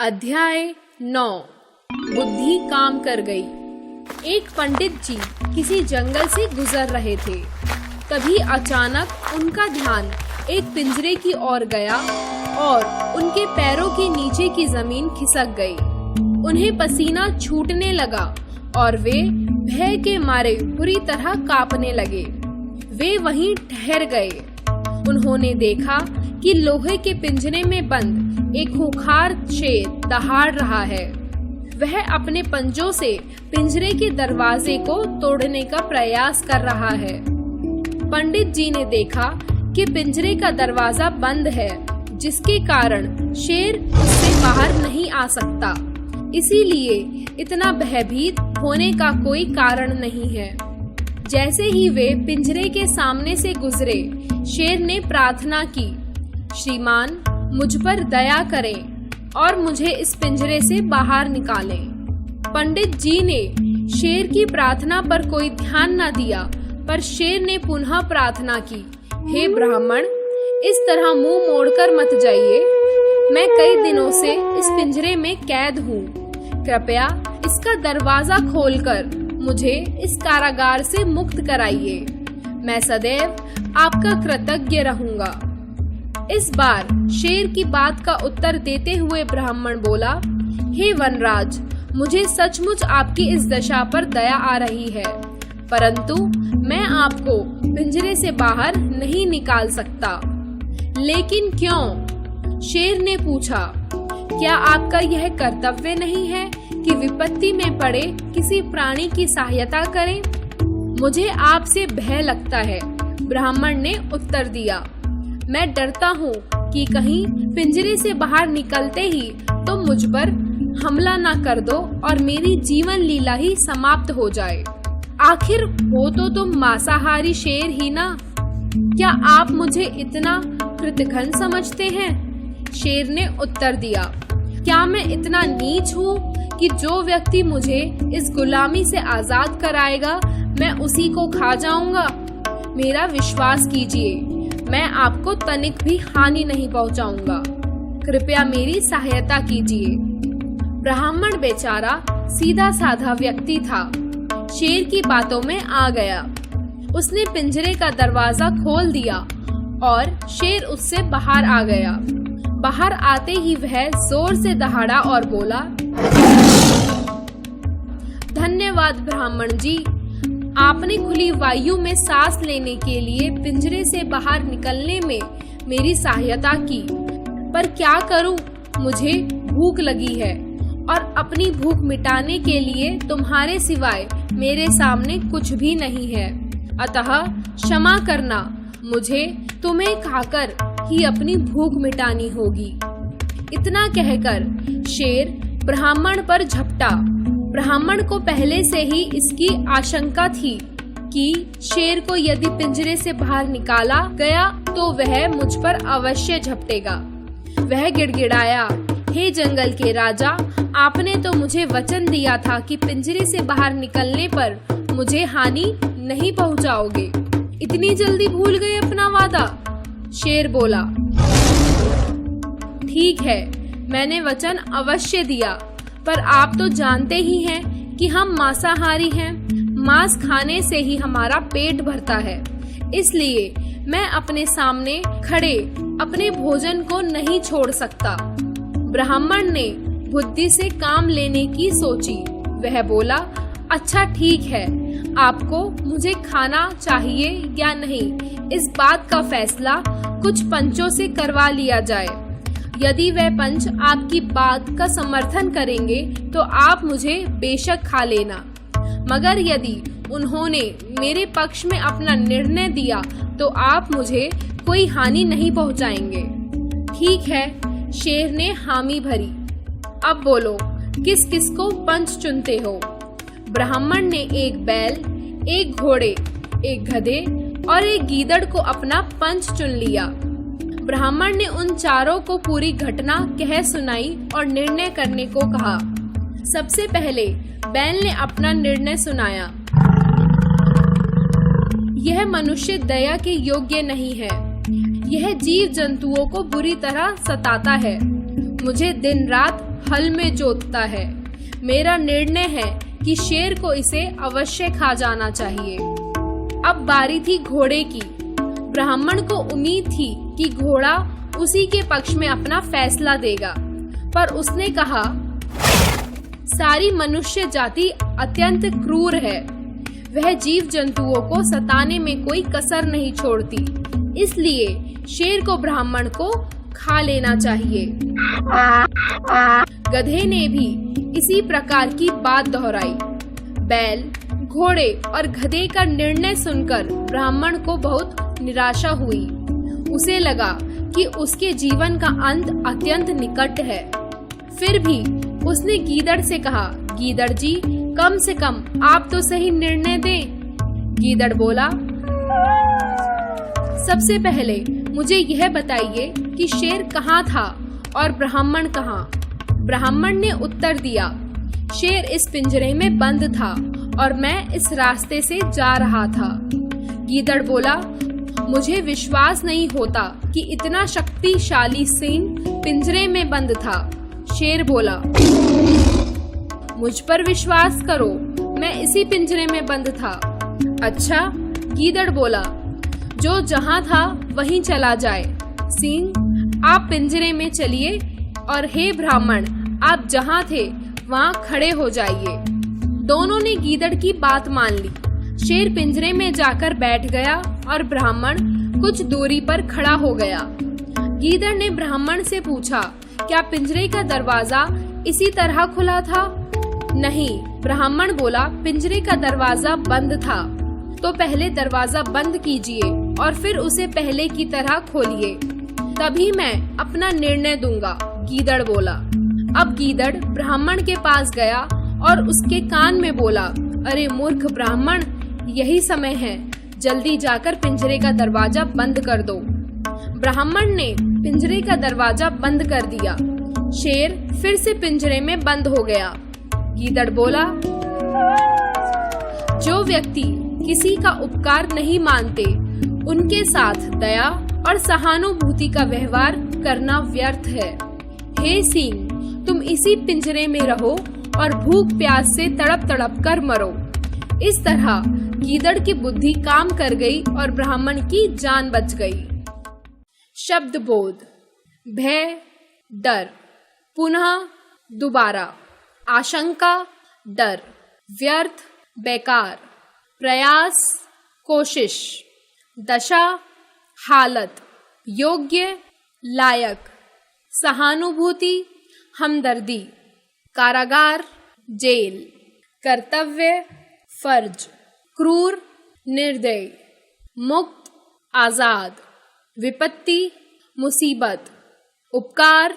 अध्याय 9 बुद्धि काम कर गई। एक पंडित जी किसी जंगल से गुजर रहे थे। तभी अचानक उनका ध्यान एक पिंजरे की ओर गया और उनके पैरों के नीचे की जमीन खिसक गई। उन्हें पसीना छूटने लगा और वे भय के मारे बुरी तरह कांपने लगे। वे वहीं ठहर गए। उन्होंने देखा कि लोहे के पिंजरे में बंद एक खूंखार शेर दहाड़ रहा है। वह अपने पंजों से पिंजरे के दरवाजे को तोड़ने का प्रयास कर रहा है। पंडित जी ने देखा कि पिंजरे का दरवाजा बंद है, जिसके कारण शेर उससे बाहर नहीं आ सकता। इसीलिए इतना भयभीत होने का कोई कारण नहीं है। जैसे ही वे पिंजरे के सामने से गुजरे, शेर ने प्रार्थना की, श्रीमान, मुझ पर दया करें और मुझे इस पिंजरे से बाहर निकालें। पंडित जी ने शेर की प्रार्थना पर कोई ध्यान न दिया, पर शेर ने पुनः प्रार्थना की, हे ब्राह्मण, इस तरह मुंह मोड़कर मत जाइए। मैं कई दिनों से इस पिंजरे में कैद हूँ। कृपया इसका दरवाजा खोलकर मुझे इस कारागार से मुक्त कराइए। मैं सदैव आपका कृतज्ञ रहूंगा। इस बार शेर की बात का उत्तर देते हुए ब्राह्मण बोला, हे वनराज, मुझे सचमुच आपकी इस दशा पर दया आ रही है, परंतु मैं आपको पिंजरे से बाहर नहीं निकाल सकता। लेकिन क्यों? शेर ने पूछा, क्या आपका यह कर्तव्य नहीं है कि विपत्ति में पड़े किसी प्राणी की सहायता करें? मुझे आपसे भय लगता है, ब्राह्मण ने उत्तर दिया। मैं डरता हूँ कि कहीं पिंजरे से बाहर निकलते ही तुम मुझ पर हमला न कर दो और मेरी जीवन लीला ही समाप्त हो जाए। आखिर हो तो तुम मांसाहारी शेर ही ना? क्या आप मुझे इतना कृतघ्न समझते हैं? शेर ने उत्तर दिया, क्या मैं इतना नीच हूँ कि जो व्यक्ति मुझे इस गुलामी से आजाद कराएगा, मैं उसी को खा जाऊंगा? मेरा विश्वास कीजिए, मैं आपको तनिक भी हानि नहीं पहुंचाऊंगा। कृपया मेरी सहायता कीजिए। ब्राह्मण बेचारा सीधा साधा व्यक्ति था। शेर की बातों में आ गया। उसने पिंजरे का दरवाजा खोल दिया और शेर उससे बाहर आ गया। बाहर आते ही वह जोर से दहाड़ा और बोला, धन्यवाद ब्राह्मण जी, आपने खुली वायु में सांस लेने के लिए पिंजरे से बाहर निकलने में मेरी सहायता की। पर क्या करूं, मुझे भूख लगी है और अपनी भूख मिटाने के लिए तुम्हारे सिवाय मेरे सामने कुछ भी नहीं है। अतः क्षमा करना, मुझे तुम्हें खाकर ही अपनी भूख मिटानी होगी। इतना कहकर शेर ब्राह्मण पर झपटा। ब्राह्मण को पहले से ही इसकी आशंका थी कि शेर को यदि पिंजरे से बाहर निकाला गया तो वह मुझ पर अवश्य झपटेगा। वह गिड़गिड़ाया, हे जंगल के राजा, आपने तो मुझे वचन दिया था कि पिंजरे से बाहर निकलने पर मुझे हानि नहीं पहुंचाओगे। इतनी जल्दी भूल गए अपना वादा? शेर बोला, ठीक है, मैंने वचन अवश्य दिया, पर आप तो जानते ही हैं कि हम मांसाहारी हैं। मांस खाने से ही हमारा पेट भरता है। इसलिए मैं अपने सामने खड़े अपने भोजन को नहीं छोड़ सकता। ब्राह्मण ने बुद्धि से काम लेने की सोची। वह बोला, अच्छा ठीक है, आपको मुझे खाना चाहिए या नहीं, इस बात का फैसला कुछ पंचों से करवा लिया जाए। यदि वह पंच आपकी बात का समर्थन करेंगे तो आप मुझे बेशक खा लेना, मगर यदि उन्होंने मेरे पक्ष में अपना निर्णय दिया तो आप मुझे कोई हानि नहीं पहुंचाएंगे। ठीक है, शेर ने हामी भरी। अब बोलो, किस किस को पंच चुनते हो? ब्राह्मण ने एक बैल, एक घोड़े, एक गधे और एक गीदड़ को अपना पंच चुन लिया। ब्राह्मण ने उन चारों को पूरी घटना कह सुनाई और निर्णय करने को कहा। सबसे पहले बैल ने अपना निर्णय सुनाया, यह मनुष्य दया के योग्य नहीं है। यह जीव जंतुओं को बुरी तरह सताता है। मुझे दिन रात हल में जोतता है। मेरा निर्णय है कि शेर को इसे अवश्य खा जाना चाहिए। अब बारी थी घोड़े की। ब्राह्मण को उम्मीद थी कि घोड़ा उसी के पक्ष में अपना फैसला देगा, पर उसने कहा, सारी मनुष्य जाति अत्यंत क्रूर है। वह जीव जंतुओं को सताने में कोई कसर नहीं छोड़ती, इसलिए शेर को ब्राह्मण को खा लेना चाहिए। गधे ने भी इसी प्रकार की बात दोहराई। बैल, घोड़े और गधे का निर्णय सुनकर ब्राह्मण को बहुत निराशा हुई। उसे लगा कि उसके जीवन का अंत अत्यंत निकट है। फिर भी उसने गीदड़ से कहा, गीदड़ जी, कम से कम आप तो सही निर्णय दें। गीदड़ बोला, सबसे पहले मुझे यह बताइए कि शेर कहाँ था और ब्राह्मण कहाँ। ब्राह्मण ने उत्तर दिया, शेर इस पिंजरे में बंद था और मैं इस रास्ते से जा रहा था। गीदड़ बोला, मुझे विश्वास नहीं होता कि इतना शक्तिशाली सिंह पिंजरे में बंद था। शेर बोला, मुझ पर विश्वास करो, मैं इसी पिंजरे में बंद था। अच्छा, गीदड़ बोला, जो जहाँ था वहीं चला जाए। सिंह, आप पिंजरे में चलिए और हे ब्राह्मण, आप जहाँ थे वहाँ खड़े हो जाइए। दोनों ने गीदड़ की बात मान ली। शेर पिंजरे में जाकर बैठ गया और ब्राह्मण कुछ दूरी पर खड़ा हो गया। गीदड़ ने ब्राह्मण से पूछा, क्या पिंजरे का दरवाजा इसी तरह खुला था? नहीं, ब्राह्मण बोला, पिंजरे का दरवाजा बंद था। तो पहले दरवाजा बंद कीजिए और फिर उसे पहले की तरह खोलिए, तभी मैं अपना निर्णय दूंगा। गीदड़ बोला। अब गीदड़ ब्राह्मण के पास गया और उसके कान में बोला, अरे मूर्ख ब्राह्मण, यही समय है, जल्दी जाकर पिंजरे का दरवाजा बंद कर दो। ब्राह्मण ने पिंजरे का दरवाजा बंद कर दिया। शेर फिर से पिंजरे में बंद हो गया। गीदड़ बोला, जो व्यक्ति किसी का उपकार नहीं मानते, उनके साथ दया और सहानुभूति का व्यवहार करना व्यर्थ है। हे सिंह, तुम इसी पिंजरे में रहो और भूख प्यास से तड़प तड़प कर मरो। इस तरह गीदड़ की बुद्धि काम कर गई और ब्राह्मण की जान बच गई। शब्द बोध। भय, डर, पुनः, दोबारा, आशंका, डर, व्यर्थ, बेकार, प्रयास, कोशिश, दशा, हालत, योग्य, लायक, सहानुभूति, हमदर्दी, कारागार, जेल, कर्तव्य, फर्ज, क्रूर, निर्दयी, मुक्त, आजाद, विपत्ति, मुसीबत, उपकार,